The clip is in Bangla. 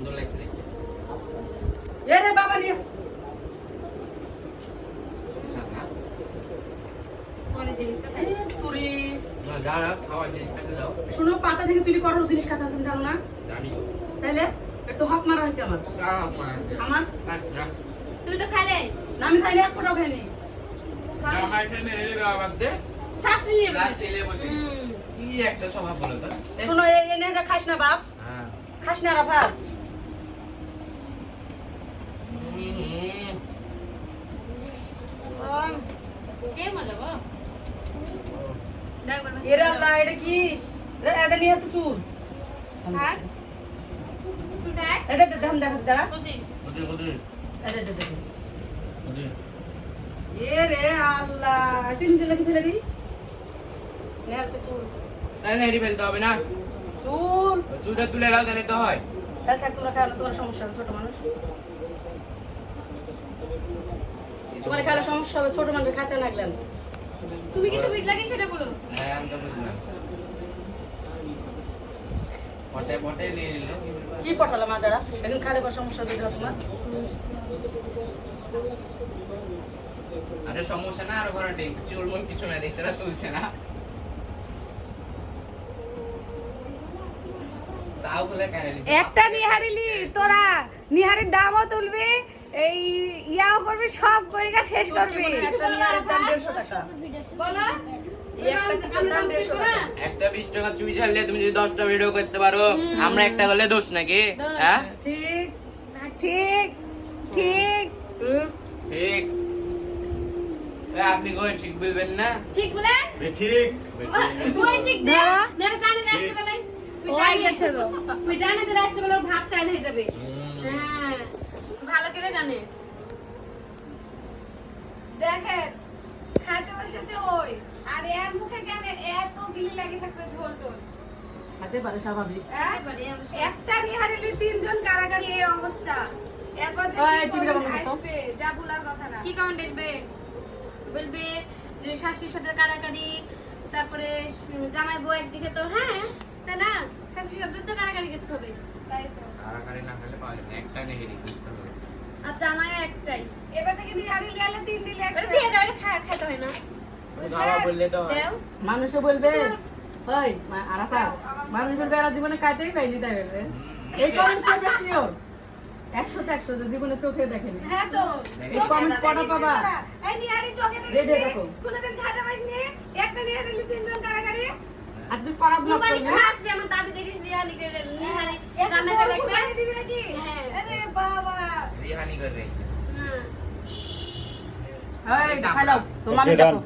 সুন্দর লাগছে দেখতে। এ রে বাবা নিয়ে তুরি যারা খাওয়ার জিনিস খেতে দাও শুনো পাতা থেকে তুলি করো জিনিস খাতা তুমি জানো না জানি তাইলে এটা তো হক মারা হয়েছে আমার আমার তুমি তো খাইলে না আমি খাইনি এক ফোঁটাও খাইনি জামাই এখানে রেডি দেওয়া বাদ দে শ্বাস নিয়ে লাস্ট ছেলে বসে কি একটা স্বভাব বলো তো শোনো এই নেটা খাস না বাপ হ্যাঁ খাস না রাফাত কে মজা গো যাই বলবে এরা আল্লাহ এটা কি এটা নিয়ে তো চুল হ্যাঁ তুই দেখ এটা ধাম দেখাস দাঁড়া প্রতি ওদের ওদের এটা এটা ওদের এ রে আল্লাহ চিনি লাগি ফেলে দি নেহার তো চুল তাই না এরি ফেলতে হবে না চুল চুলটা তুলে নাও তাহলে তো হয় তাহলে থাক তোমরা খাওয়ালে তোমার সমস্যা হবে ছোট মানুষ তোমার খাওয়ালে সমস্যা হবে ছোট মানুষ খাইতে লাগলেন তুমি কিছু বুঝলা কি সেটা বলো হ্যাঁ আমি তো বুঝলাম পটে পটে নিয়ে নিল কি পটালে মাজারা এখন খালে পর সমস্যা দিতে তোমার আরে সমস্যা না আর ঘরে চুল মন কিছু না দেখছে না তুলছে না তাও বলে কেন একটা নিহারিলি তোরা নিহারির দামও তুলবি এই ইয়াও করবি সব করিকা শেষ করবি একটা নিয়ে আরেক দাম 150 টাকা বলো এই একটা কিছুর দাম 150 টাকা একটা 20 টাকা চুই ছাড়লে তুমি যদি 10টা ভিডিও করতে পারো আমরা একটা করলে দোষ নাকি হ্যাঁ ঠিক ঠিক ঠিক ঠিক আপনি কই ঠিক বলবেন না ঠিক বলে ঠিক ওই দিক দে ধরো। না জানি রাখতে বেলায় তুই ও জানি গেছে তো। তুই জানি যে রাখতে বেলায় ভাত চাইলে হয়ে যাবে হ্যাঁ ভালো করে জানে দেখেন খাইতে বসেছে ওই আর এর মুখে কেন এত গিলি লাগি থাকবে ঝোল টোল খেতে পারে স্বাভাবিক একটা নিহারিলি তিনজন কারাগারি এই অবস্থা এরপর যে ওই, কি টিভিটা comment বন্ধ করতো। আসবে যা বলার কথা না কি কমেন্ট আসবে বলবে যে শাশুড়ির সাথে কারাকারি তারপরে জামাই বউ একদিকে তো হ্যাঁ তাই না শাশুড়ির সাথে তো কারাকারি করতে হবে তাই তো কারাকারি না খেলে পাওয়া যাবে না একটা নেহেরি বুঝতে হবে আর জামাই একটাই এবার থেকে নিহারিলি আলে তিন দিলে ওটা একসাথে দিয়ে দাও এটা খাইতে হয় না খাওয়া বললে তো হয়। দেও মানুষে বলবে ওই আরাফা মানুষ বলবে এরা জীবনে খাইতেই পাইনি তাই বলবে এই কমেন্ট করবে শিওর 100 তে 100 যে জীবনে চোখে দেখেনি হ্যাঁ তো এই comment কটা পাবা? এই নিহারি চোখে রেডি দেখেছিস দেখো। কোনদিন খাইতে পারিসনি একটা নিহারিলি তিনজন কারাগারি আর তুই পারাব না কুরবানি করবি খাস দিয়ে আমার দাদি দেখে নিহারি করে নিহারি একটা রান্না বড় করে রাখবে কুরবানি দিবি নাকি হ্যাঁ। আরে বাবা রিহানি করে হুম এই খাই দাও তোমার দেখো